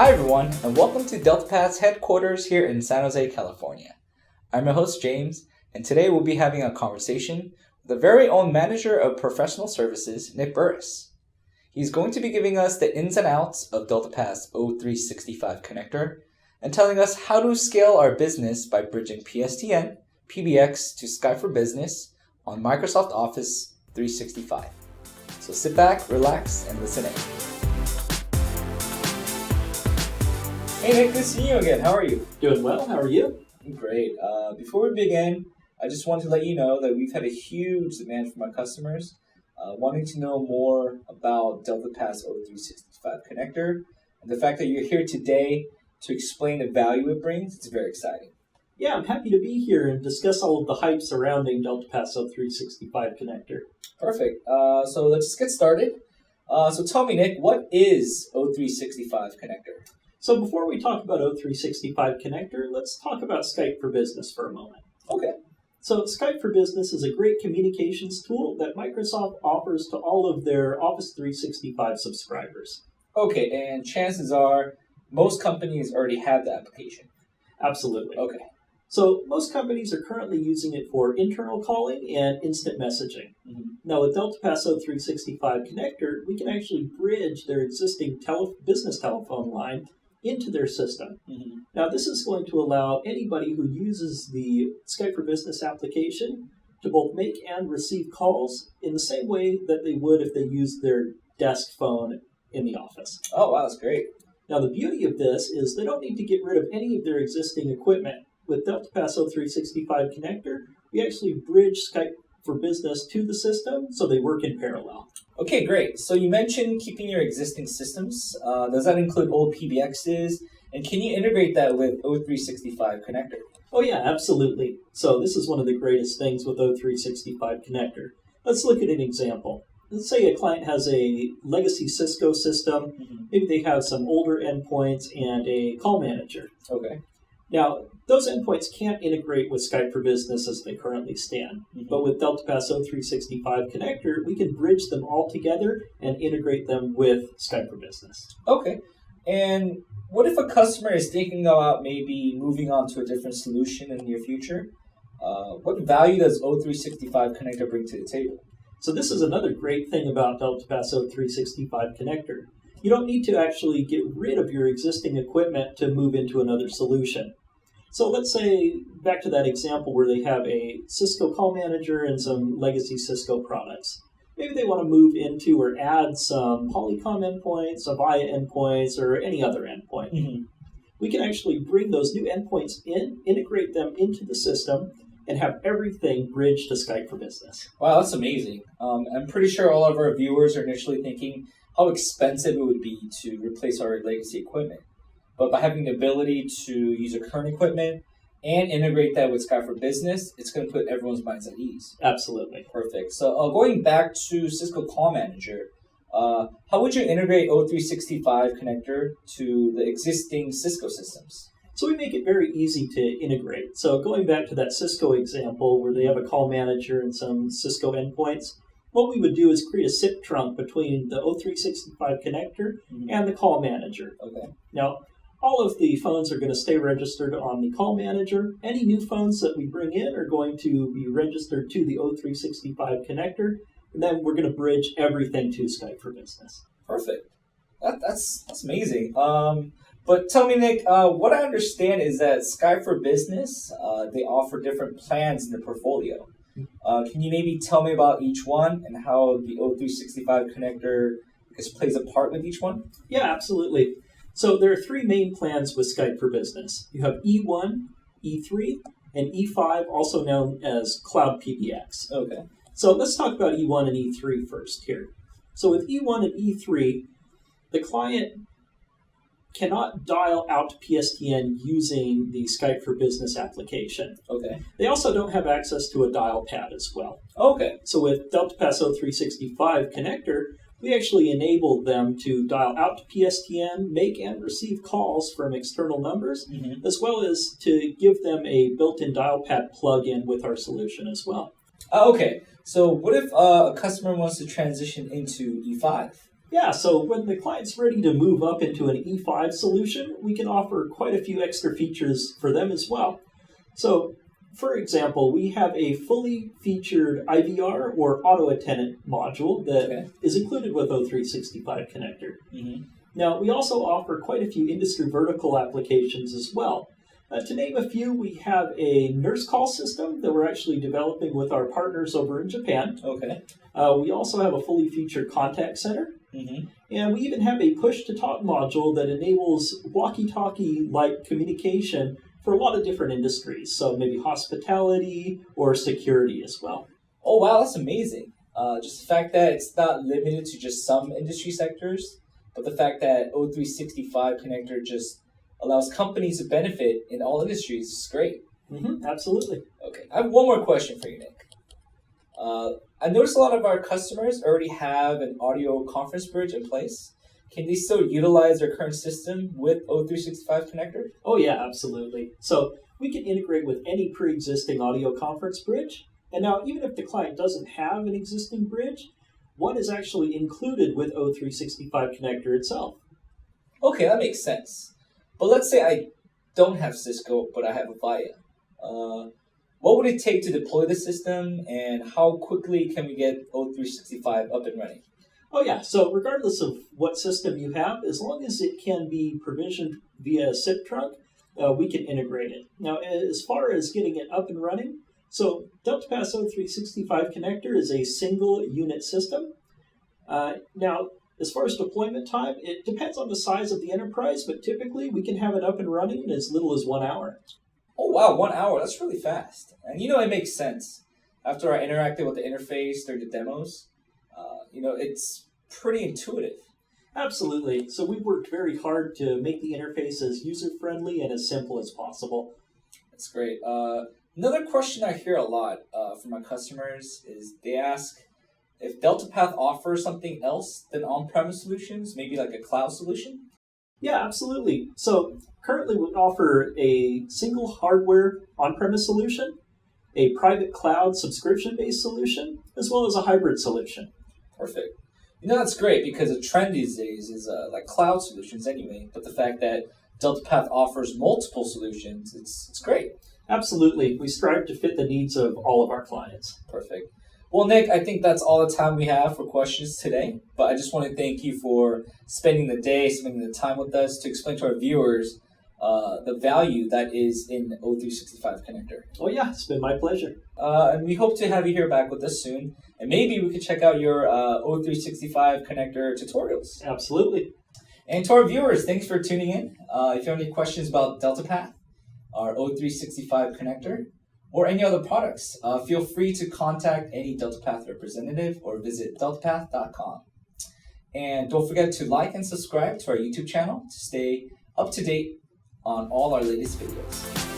Hi everyone, and welcome to Deltapath's headquarters here in San Jose, California. I'm your host James, and today we'll be having a conversation with the very own manager of professional services, Nick Burris. He's going to be giving us the ins and outs of Deltapath's O365 Connector and telling us how to scale our business by bridging PSTN, PBX to Skype for Business on Microsoft Office 365. So sit back, relax, and listen in. Hey Nick, good to see you again. How are you? Doing well. How are you? Great. Before we begin, I just want to let you know that we've had a huge demand from our customers wanting to know more about Deltapath's O365 Connector. And the fact that you're here today to explain the value it brings, it's very exciting. Yeah, I'm happy to be here and discuss all of the hype surrounding Deltapath's O365 Connector. Perfect. So let's just get started. So tell me, Nick, what is O365 Connector? So before we talk about O365 Connector, let's talk about Skype for Business for a moment. Okay. So Skype for Business is a great communications tool that Microsoft offers to all of their Office 365 subscribers. Okay, and chances are most companies already have the application. Absolutely. Okay. So most companies are currently using it for internal calling and instant messaging. Mm-hmm. Now with Deltapath's O365 Connector, we can actually bridge their existing business telephone line into their system. Mm-hmm. Now this is going to allow anybody who uses the Skype for Business application to both make and receive calls in the same way that they would if they used their desk phone in the office. Oh, wow, that's great. Now the beauty of this is they don't need to get rid of any of their existing equipment. With Deltapath's O365 Connector, we actually bridge Skype for Business to the system so they work in parallel. Okay, great. So you mentioned keeping your existing systems. Does that include old PBXs? And can you integrate that with O365 Connector? Oh yeah, absolutely. So this is one of the greatest things with O365 Connector. Let's look at an example. Let's say a client has a legacy Cisco system. Mm-hmm. Maybe they have some older endpoints and a call manager. Okay. Now, those endpoints can't integrate with Skype for Business as they currently stand. Mm-hmm. But with Deltapath's O365 Connector, we can bridge them all together and integrate them with Skype for Business. Okay. And what if a customer is thinking about maybe moving on to a different solution in the near future? What value does O365 Connector bring to the table? So this is another great thing about Deltapath's O365 Connector. You don't need to actually get rid of your existing equipment to move into another solution. So let's say, back to that example where they have a Cisco call manager and some legacy Cisco products. Maybe they want to move into or add some Polycom endpoints, Avaya endpoints, or any other endpoint. Mm-hmm. We can actually bring those new endpoints in, integrate them into the system, and have everything bridged to Skype for Business. Wow, that's amazing. I'm pretty sure all of our viewers are initially thinking how expensive it would be to replace our legacy equipment. But by having the ability to use our current equipment and integrate that with Skype for Business, it's going to put everyone's minds at ease. Absolutely. Perfect. So going back to Cisco Call Manager, how would you integrate O365 Connector to the existing Cisco systems? So we make it very easy to integrate. So going back to that Cisco example where they have a call manager and some Cisco endpoints, what we would do is create a SIP trunk between the O365 Connector and the call manager. Okay. Now, all of the phones are going to stay registered on the call manager. Any new phones that we bring in are going to be registered to the O365 Connector, and then we're going to bridge everything to Skype for Business. Perfect. That's amazing. But tell me, Nick, what I understand is that Skype for Business, they offer different plans in the portfolio. Can you maybe tell me about each one and how the O365 Connector plays a part with each one? Yeah, absolutely. So there are three main plans with Skype for Business. You have E1, E3, and E5, also known as Cloud PBX. Okay. So let's talk about E1 and E3 first here. So with E1 and E3, the client cannot dial out PSTN using the Skype for Business application. Okay. They also don't have access to a dial pad as well. Okay. So with Deltapath's O365 Connector, we actually enable them to dial out to PSTN, make and receive calls from external numbers, as well as to give them a built-in dial pad plug-in with our solution as well. Okay. So what if a customer wants to transition into E5? Yeah, so when the client's ready to move up into an E5 solution, we can offer quite a few extra features for them as well. So, for example, we have a fully featured IVR or auto attendant module that is included with O365 Connector. Mm-hmm. Now, we also offer quite a few industry vertical applications as well. To name a few, we have a nurse call system that we're actually developing with our partners over in Japan. Okay. We also have a fully featured contact center. Mm-hmm. And we even have a push-to-talk module that enables walkie-talkie-like communication for a lot of different industries. So maybe hospitality or security as well. Oh, wow, that's amazing. Just the fact that it's not limited to just some industry sectors, but the fact that O365 Connector just allows companies to benefit in all industries is great. Mm-hmm, absolutely. Okay, I have one more question for you, Nick. I noticed a lot of our customers already have an audio conference bridge in place. Can they still utilize their current system with O365 Connector? Oh yeah, absolutely. So we can integrate with any pre-existing audio conference bridge. And now, even if the client doesn't have an existing bridge, one is actually included with O365 Connector itself. Okay, that makes sense. But let's say I don't have Cisco, but I have Avaya. What would it take to deploy the system, and how quickly can we get O365 up and running? Oh yeah, so regardless of what system you have, as long as it can be provisioned via a SIP trunk, we can integrate it. Now, as far as getting it up and running, so Deltapath O365 Connector is a single unit system. Now, as far as deployment time, it depends on the size of the enterprise, but typically we can have it up and running in as little as 1 hour. Oh wow, 1 hour, that's really fast. And it makes sense. After I interacted with the interface through the demos, it's pretty intuitive. Absolutely. So we've worked very hard to make the interface as user-friendly and as simple as possible. That's great. Another question I hear a lot from my customers is they ask if Deltapath offers something else than on-premise solutions, maybe like a cloud solution? Yeah, absolutely. So currently we offer a single hardware on-premise solution, a private cloud subscription-based solution, as well as a hybrid solution. Perfect. That's great because the trend these days is like cloud solutions anyway, but the fact that Deltapath offers multiple solutions, it's great. Absolutely. We strive to fit the needs of all of our clients. Perfect. Well, Nick, I think that's all the time we have for questions today, but I just want to thank you for spending the time with us to explain to our viewers the value that is in O365 Connector. Oh yeah, it's been my pleasure. And we hope to have you here back with us soon, and maybe we could check out your O365 Connector tutorials. Absolutely. And to our viewers, thanks for tuning in. If you have any questions about Deltapath, our O365 Connector, or any other products, feel free to contact any Deltapath representative or visit deltapath.com. And don't forget to like and subscribe to our YouTube channel to stay up to date on all our latest videos.